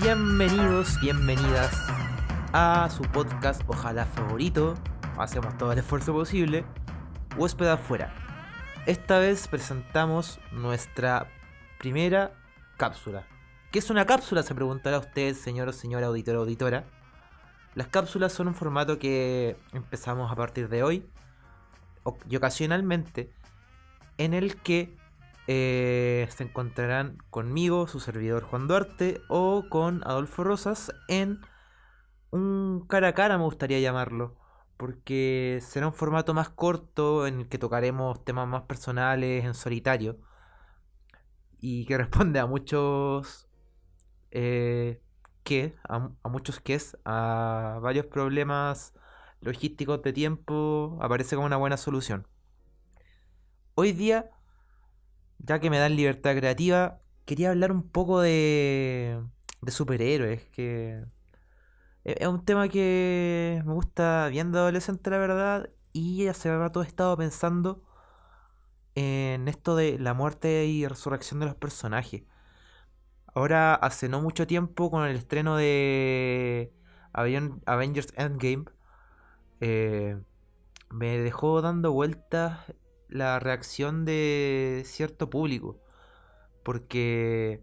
Bienvenidos, bienvenidas a su podcast, ojalá favorito. Hacemos todo el esfuerzo posible. Huésped afuera. Esta vez presentamos nuestra primera cápsula. ¿Qué es una cápsula? Se preguntará usted, señor o señora auditor o auditora. Las cápsulas son un formato que empezamos a partir de hoy y ocasionalmente, en el que se encontrarán conmigo, su servidor Juan Duarte, o con Adolfo Rosas en un cara a cara, me gustaría llamarlo, porque será un formato más corto en el que tocaremos temas más personales en solitario y que responde a muchos a muchos ques, a varios problemas logísticos de tiempo, aparece como una buena solución. Hoy día, ya que me dan libertad creativa, quería hablar un poco de superhéroes, que es un tema que me gusta bien de adolescente, la verdad, y hace rato he estado pensando en esto de la muerte y resurrección de los personajes. Ahora, hace no mucho tiempo, con el estreno de Avengers Endgame, eh, me dejó dando vueltas la reacción de cierto público, porque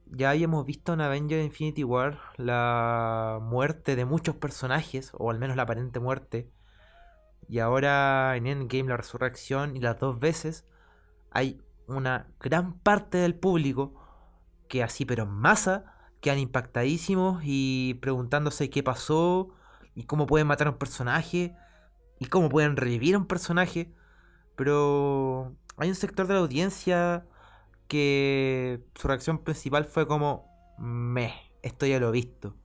ya habíamos visto en Avengers Infinity War la muerte de muchos personajes, o al menos la aparente muerte, y ahora en Endgame la resurrección, y las dos veces hay una gran parte del público que así, pero en masa, quedan impactadísimos y preguntándose qué pasó, y cómo pueden matar a un personaje, y cómo pueden revivir a un personaje. Pero hay un sector de la audiencia que su reacción principal fue como, esto ya lo he visto.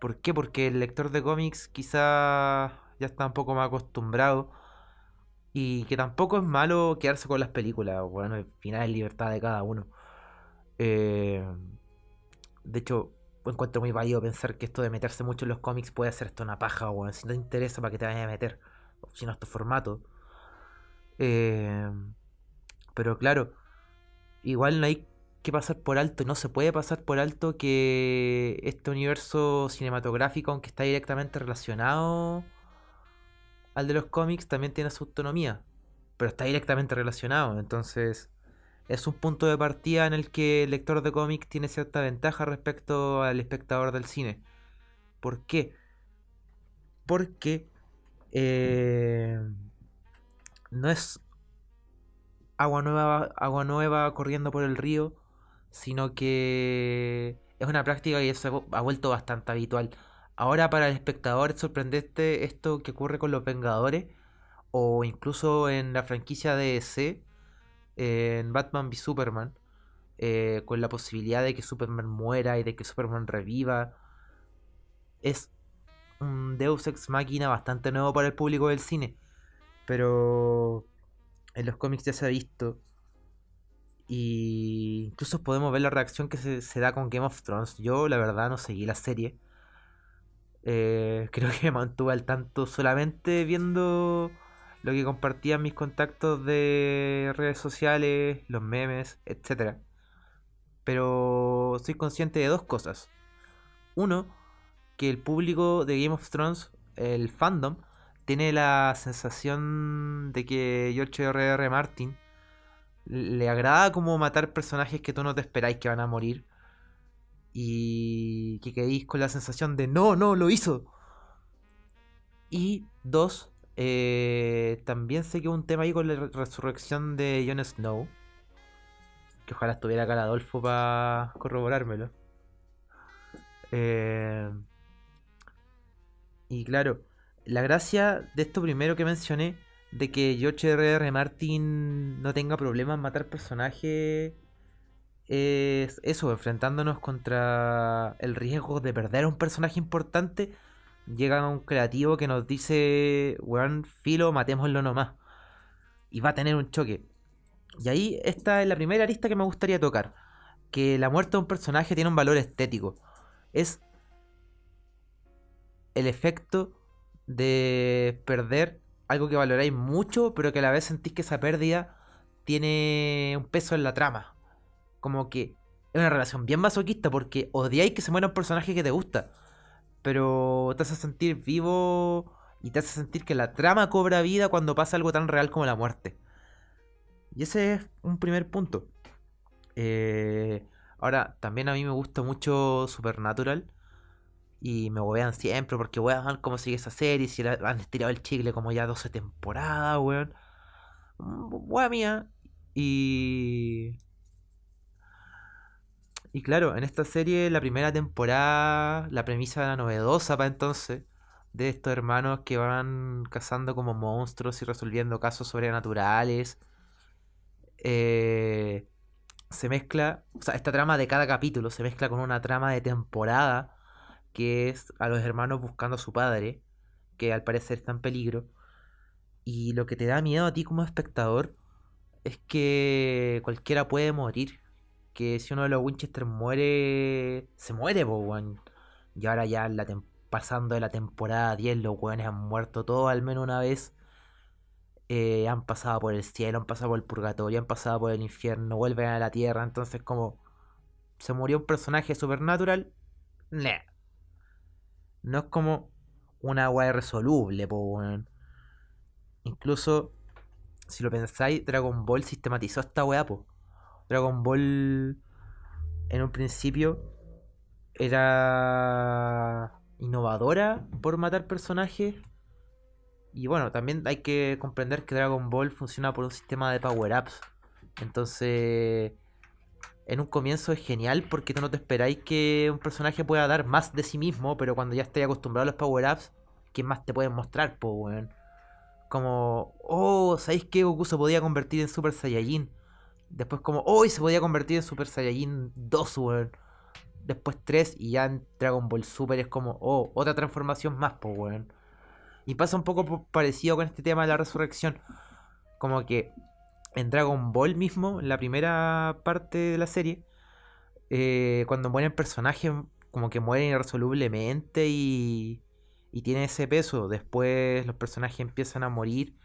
¿Por qué? Porque el lector de cómics quizá ya está un poco más acostumbrado, y que tampoco es malo quedarse con las películas. Bueno, al final es libertad de cada uno. Eh, de hecho, encuentro muy válido pensar que esto de meterse mucho en los cómics puede hacer esto una paja, o si no te interesa, para que te vayas a meter, si no es tu formato. Eh, pero claro, igual no hay que pasar por alto, no se puede pasar por alto que este universo cinematográfico, aunque está directamente relacionado al de los cómics, también tiene su autonomía, pero está directamente relacionado. Entonces es un punto de partida en el que el lector de cómics tiene cierta ventaja respecto al espectador del cine. ¿Por qué? Porque eh, no es agua nueva corriendo por el río, sino que es una práctica que se ha vuelto bastante habitual. Ahora, para el espectador es sorprendente esto que ocurre con los Vengadores, o incluso en la franquicia de DC, en Batman v Superman, con la posibilidad de que Superman muera y de que Superman reviva. Es un Deus Ex Machina bastante nuevo para el público del cine, pero en los cómics ya se ha visto. Y incluso podemos ver la reacción que se da con Game of Thrones. Yo, la verdad, no seguí la serie. Creo que me mantuve al tanto solamente viendo lo que compartían mis contactos de redes sociales, los memes, etcétera. Pero soy consciente de dos cosas. Uno, que el público de Game of Thrones, el fandom, tiene la sensación de que George R.R. Martin le agrada como matar personajes que tú no te esperáis que van a morir, y que quedéis con la sensación de no, no, lo hizo. Y dos, también sé que hubo un tema ahí con la resurrección de Jon Snow, que ojalá estuviera acá el Adolfo para corroborármelo. Eh, y claro, la gracia de esto primero que mencioné, de que George R.R. Martin no tenga problemas en matar personajes, es eso, enfrentándonos contra el riesgo de perder a un personaje importante. Llega un creativo que nos dice, weón, filo, matémoslo nomás. Y va a tener un choque. Y ahí está la primera arista que me gustaría tocar. Que la muerte de un personaje tiene un valor estético. Es el efecto de perder algo que valoráis mucho, pero que a la vez sentís que esa pérdida tiene un peso en la trama. Como que Es una relación bien masoquista porque odiáis que se muera un personaje que te gusta, pero te hace sentir vivo y te hace sentir que la trama cobra vida cuando pasa algo tan real como la muerte. Y ese es un primer punto. Eh, Ahora, también a mí me gusta mucho Supernatural. Y me huevean siempre porque, weón, cómo sigue esa serie. Si han estirado el chicle como ya 12 temporadas, weón. Wea mía. Y. Y claro, en esta serie, la primera temporada, la premisa era novedosa para entonces. De estos hermanos que van cazando como monstruos y resolviendo casos sobrenaturales. Eh, Se mezcla, o sea, esta trama de cada capítulo se mezcla con una trama de temporada que es a los hermanos buscando a su padre, que al parecer está en peligro. Y lo que te da miedo a ti como espectador es que cualquiera puede morir. Que si uno de los Winchester muere, se muere, po, weón. Y ahora ya pasando de la temporada 10 los weones han muerto todos al menos una vez. Han pasado por el cielo, han pasado por el purgatorio, han pasado por el infierno, vuelven a la tierra. Entonces, como se murió un personaje supernatural, nah. No es como una weá irresoluble, po, weón. Incluso, si lo pensáis, Dragon Ball sistematizó esta weá, po. Dragon Ball en un principio era innovadora por matar personajes. Y bueno, también hay que comprender que Dragon Ball funciona por un sistema de power-ups. Entonces, en un comienzo es genial porque tú no te esperáis que un personaje pueda dar más de sí mismo, pero cuando ya estés acostumbrado a los power-ups, ¿qué más te pueden mostrar, po, weón? Como, oh, ¿sabéis que Goku se podía convertir en Super Saiyajin? Después como, oh, y se podía convertir en Super Saiyajin 2, weón. Después 3 y ya en Dragon Ball Super es como, oh, otra transformación más, pues, weón. Y pasa un poco parecido con este tema de la resurrección. Como que en Dragon Ball mismo, en la primera parte de la serie, cuando mueren personajes, como que mueren irresolublemente y tiene ese peso. Después los personajes empiezan a morir,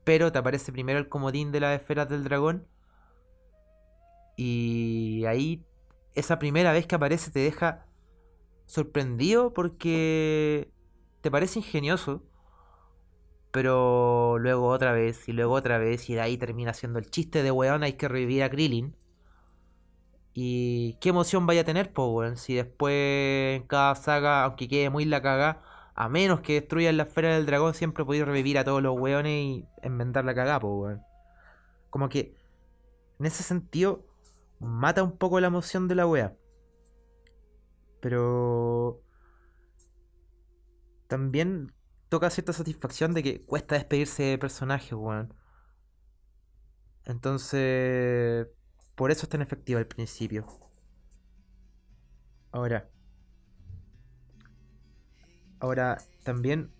pero te aparece primero el comodín de las esferas del dragón. Y ahí, esa primera vez que aparece te deja sorprendido porque te parece ingenioso, pero luego otra vez y luego otra vez y de ahí termina siendo el chiste de weón, hay que revivir a Krillin. Y qué emoción vaya a tener, po, weón, si después en cada saga, aunque quede muy la caga, a menos que destruyan la esfera del dragón, siempre podéis revivir a todos los weones y enmendar la cagada, po, weón. Como que en ese sentido mata un poco la emoción de la wea. Pero también toca cierta satisfacción de que cuesta despedirse de personajes, weón. Entonces, por eso es tan efectivo al principio. Ahora, ahora también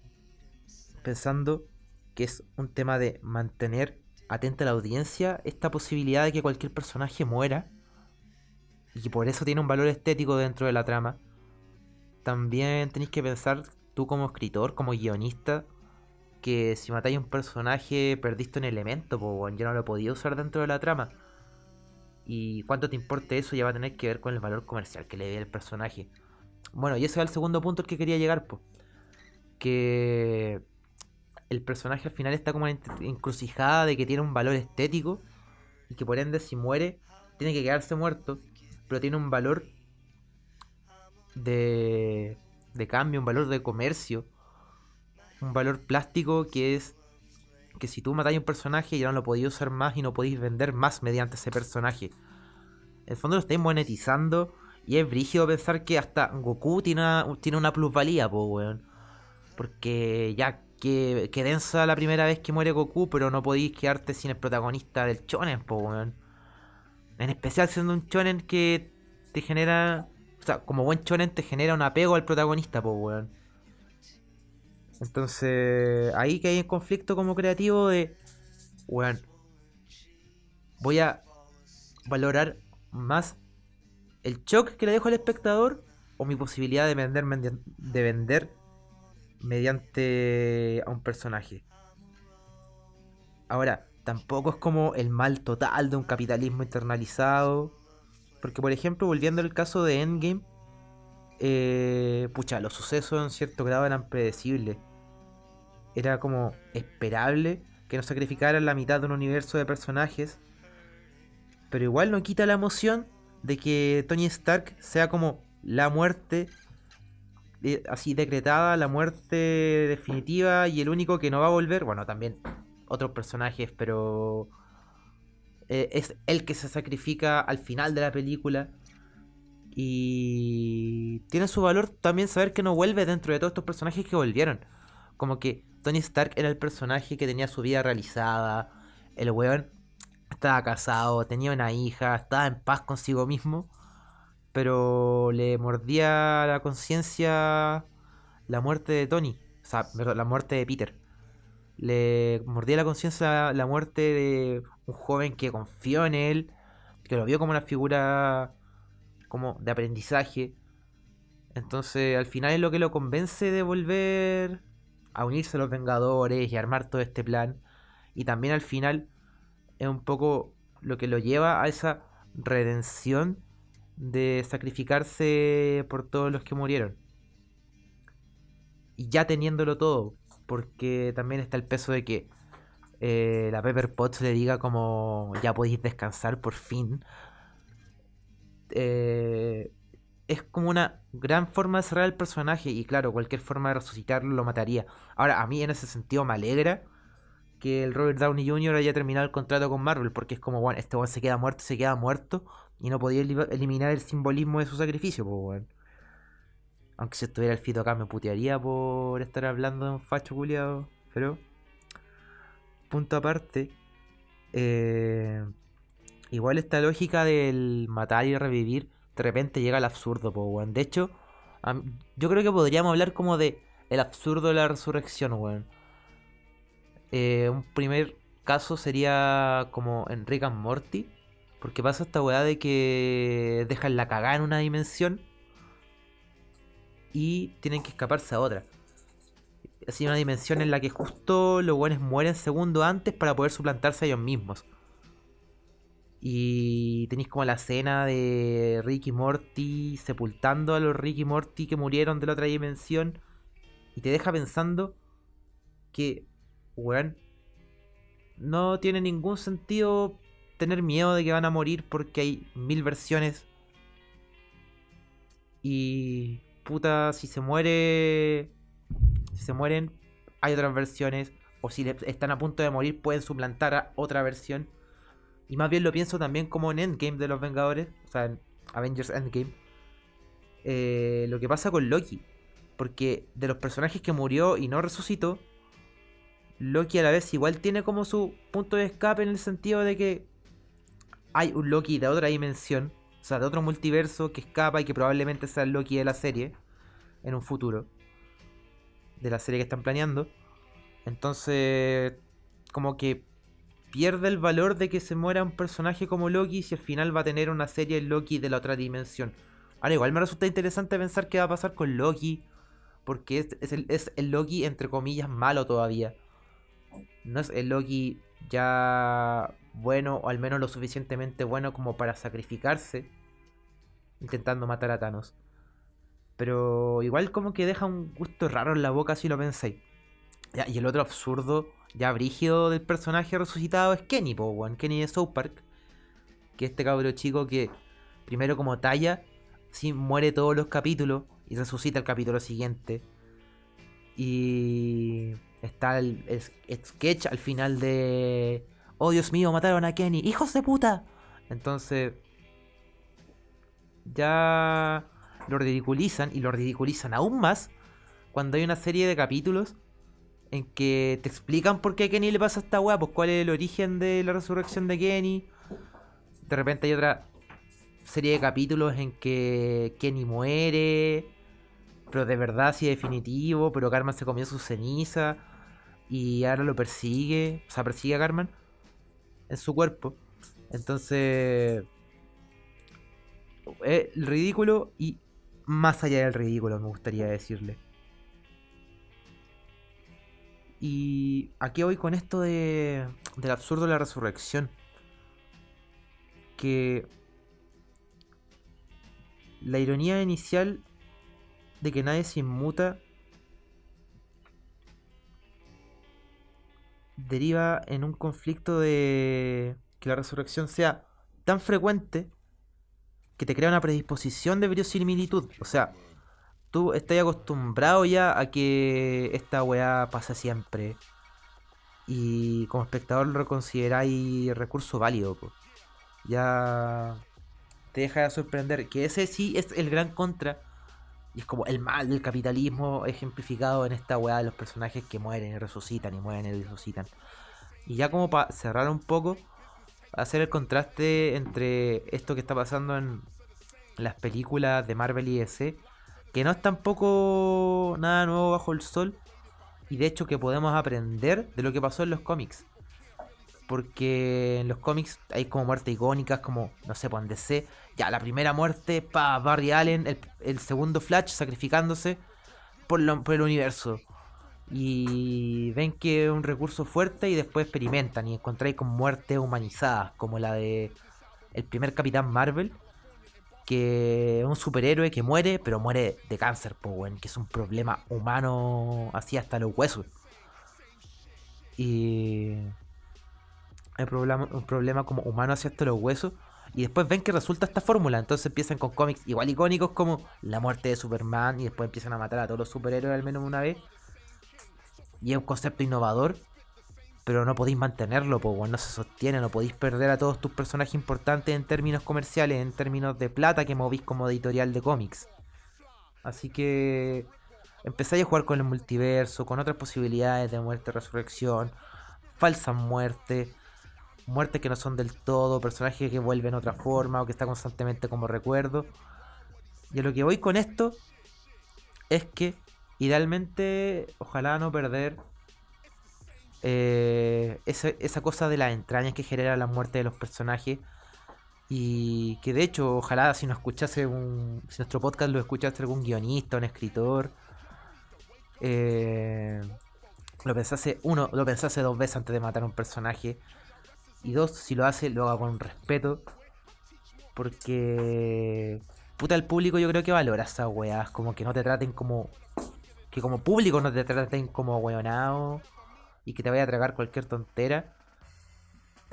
pensando que es un tema de mantener atenta a la audiencia esta posibilidad de que cualquier personaje muera y que por eso tiene un valor estético dentro de la trama. También tenéis que pensar tú como escritor, como guionista, que si matáis un personaje perdiste un elemento, pues bueno, ya no lo podía usar dentro de la trama. Y cuánto te importe eso ya va a tener que ver con el valor comercial que le dé el personaje. Bueno, y ese es el segundo punto al que quería llegar, pues. Que el personaje al final está como en encrucijada de que tiene un valor estético y que por ende si muere tiene que quedarse muerto, pero tiene un valor de, de cambio, un valor de comercio, un valor plástico que es que si tú matáis un personaje ya no lo podéis usar más y no podéis vender más mediante ese personaje. En el fondo lo estáis monetizando y es brígido pensar que hasta Goku tiene una plusvalía, po, weón. Porque ya que densa la primera vez que muere Goku, pero no podéis quedarte sin el protagonista del shonen, po, weón. En especial siendo un shonen que te genera... O sea, como buen shonen te genera un apego al protagonista, po, weón. Entonces, ahí que hay un conflicto como creativo de... Weón, voy a valorar más el shock que le dejo al espectador o mi posibilidad de vender mediante a un personaje. Ahora, tampoco es como el mal total de un capitalismo internalizado, Porque, por ejemplo, volviendo al caso de Endgame, pucha, los sucesos en cierto grado eran predecibles. Era como esperable que nos sacrificaran la mitad de un universo de personajes, pero igual no quita la emoción de que Tony Stark sea como la muerte, así decretada, la muerte definitiva y el único que no va a volver. Bueno, también otros personajes, pero es el que se sacrifica al final de la película. Y tiene su valor también saber que no vuelve dentro de todos estos personajes que volvieron. Como que Tony Stark era el personaje que tenía su vida realizada. El weón estaba casado, tenía una hija, estaba en paz consigo mismo. Pero le mordía la conciencia la muerte de Tony. O sea, perdón, la muerte de Peter. Le mordía la conciencia la muerte de un joven que confió en él. Que lo vio como una figura como de aprendizaje. Entonces, al final es lo que lo convence de volver a unirse a los Vengadores y armar todo este plan. Y también al final es un poco lo que lo lleva a esa redención de sacrificarse por todos los que murieron. Y ya teniéndolo todo, porque también está el peso de que la Pepper Potts le diga como ya podéis descansar por fin. Eh, es como una gran forma de cerrar el personaje y claro, cualquier forma de resucitarlo lo mataría. Ahora, a mí en ese sentido me alegra que el Robert Downey Jr. haya terminado el contrato con Marvel, porque es como, bueno, este weón se queda muerto y no podía eliminar el simbolismo de su sacrificio, pues weón. Aunque si estuviera el Fito acá me putearía por estar hablando de un facho culiado, pero punto aparte, eh, igual esta lógica del matar y revivir de repente llega al absurdo, po, weón. De hecho, yo creo que podríamos hablar como de el absurdo de la resurrección, weón. Un primer caso sería como en Rick and Morty, porque pasa esta weá de que dejan la cagada en una dimensión y tienen que escaparse a otra. Así una dimensión en la que justo los weones mueren segundos antes para poder suplantarse a ellos mismos. Y tenéis como la escena de Rick y Morty sepultando a los Rick y Morty que murieron de la otra dimensión. Y te deja pensando que, weón, no tiene ningún sentido tener miedo de que van a morir porque hay 1000 versiones. Y puta, si se mueren, hay otras versiones. O si están a punto de morir, pueden suplantar a otra versión. Y más bien lo pienso también como en Endgame de los Vengadores, o sea, en Avengers Endgame. Lo que pasa con Loki. Porque de los personajes que murió y no resucitó, Loki a la vez igual tiene como su punto de escape en el sentido de que hay un Loki de otra dimensión, o sea, de otro multiverso que escapa y que probablemente sea el Loki de la serie en un futuro, de la serie que están planeando. Entonces, como que pierde el valor de que se muera un personaje como Loki si al final va a tener una serie Loki de la otra dimensión. Ahora, igual me resulta interesante pensar qué va a pasar con Loki, porque es el Loki entre comillas malo todavía. No es el Loki ya bueno, o al menos lo suficientemente bueno como para sacrificarse intentando matar a Thanos. Pero igual como que deja un gusto raro en la boca si lo pensáis. Ya, y el otro absurdo, ya brígido del personaje resucitado es Kenny, po, weón. Kenny de South Park. Que este cabro chico que primero como talla, sí, muere todos los capítulos y resucita el capítulo siguiente. Y está el sketch al final de... Oh, Dios mío, mataron a Kenny. ¡Hijos de puta! Entonces, ya lo ridiculizan y lo ridiculizan aún más cuando hay una serie de capítulos en que te explican por qué a Kenny le pasa esta weá, pues cuál es el origen de la resurrección de Kenny. De repente hay otra serie de capítulos en que Kenny muere, pero de verdad así definitivo, pero Carmen se comió su ceniza y ahora lo persigue, o sea, persigue a Carmen en su cuerpo. Entonces, es ridículo y más allá del ridículo, me gustaría decirle. Y aquí voy con esto del absurdo de la resurrección. Que la ironía inicial de que nadie se inmuta deriva en un conflicto de que la resurrección sea tan frecuente que te crea una predisposición de verosimilitud. O sea, tú estás acostumbrado ya a que esta weá pasa siempre. Y como espectador lo consideráis recurso válido, po. Ya te deja de sorprender. Que ese sí es el gran contra. Y es como el mal del capitalismo ejemplificado en esta weá de los personajes que mueren y resucitan y mueren y resucitan. Y ya como para cerrar un poco, hacer el contraste entre esto que está pasando en las películas de Marvel y DC, que no es tampoco nada nuevo bajo el sol, y de hecho que podemos aprender de lo que pasó en los cómics. Porque en los cómics hay como muertes icónicas, como, no sé, pues en DC, ya la primera muerte, pa, Barry Allen, el segundo Flash sacrificándose por el universo. Y ven que es un recurso fuerte y después experimentan y encontráis con muertes humanizadas, como la de el primer Capitán Marvel, que es un superhéroe que muere, pero muere de cáncer, po, weón, que es un problema humano así hasta los huesos. Y hay un problema como humano hacia hasta los huesos. Y después ven que resulta esta fórmula. Entonces empiezan con cómics igual icónicos como la muerte de Superman. Y después empiezan a matar a todos los superhéroes al menos una vez. Y es un concepto innovador. Pero no podéis mantenerlo, pues bueno, no se sostiene. No podéis perder a todos tus personajes importantes en términos comerciales. En términos de plata que movís como editorial de cómics. Así que empezáis a jugar con el multiverso. Con otras posibilidades de muerte, resurrección. Falsas muertes, muertes que no son del todo, personajes que vuelven a otra forma o que está constantemente como recuerdo. Y a lo que voy con esto es que idealmente ojalá no perder esa cosa de las entrañas que genera la muerte de los personajes. Y que de hecho ojalá si nos escuchase si nuestro podcast lo escuchase algún guionista, un escritor, eh, lo pensase dos veces antes de matar a un personaje. Y dos, si lo hace, lo haga con respeto. Porque puta, el público yo creo que valora esas weas. Como que no te traten como. Que como público no te traten como weonado. Y que te vaya a tragar cualquier tontera.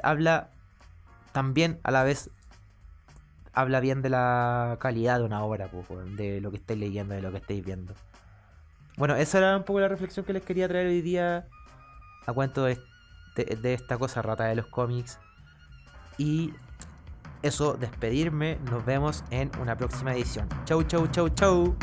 Habla también a la vez. Habla bien de la calidad de una obra, pues, de lo que estáis leyendo, de lo que estáis viendo. Bueno, esa era un poco la reflexión que les quería traer hoy día. A cuento de esta cosa rata de los cómics. Y eso, despedirme. Nos vemos en una próxima edición. Chau, chau, chau, chau.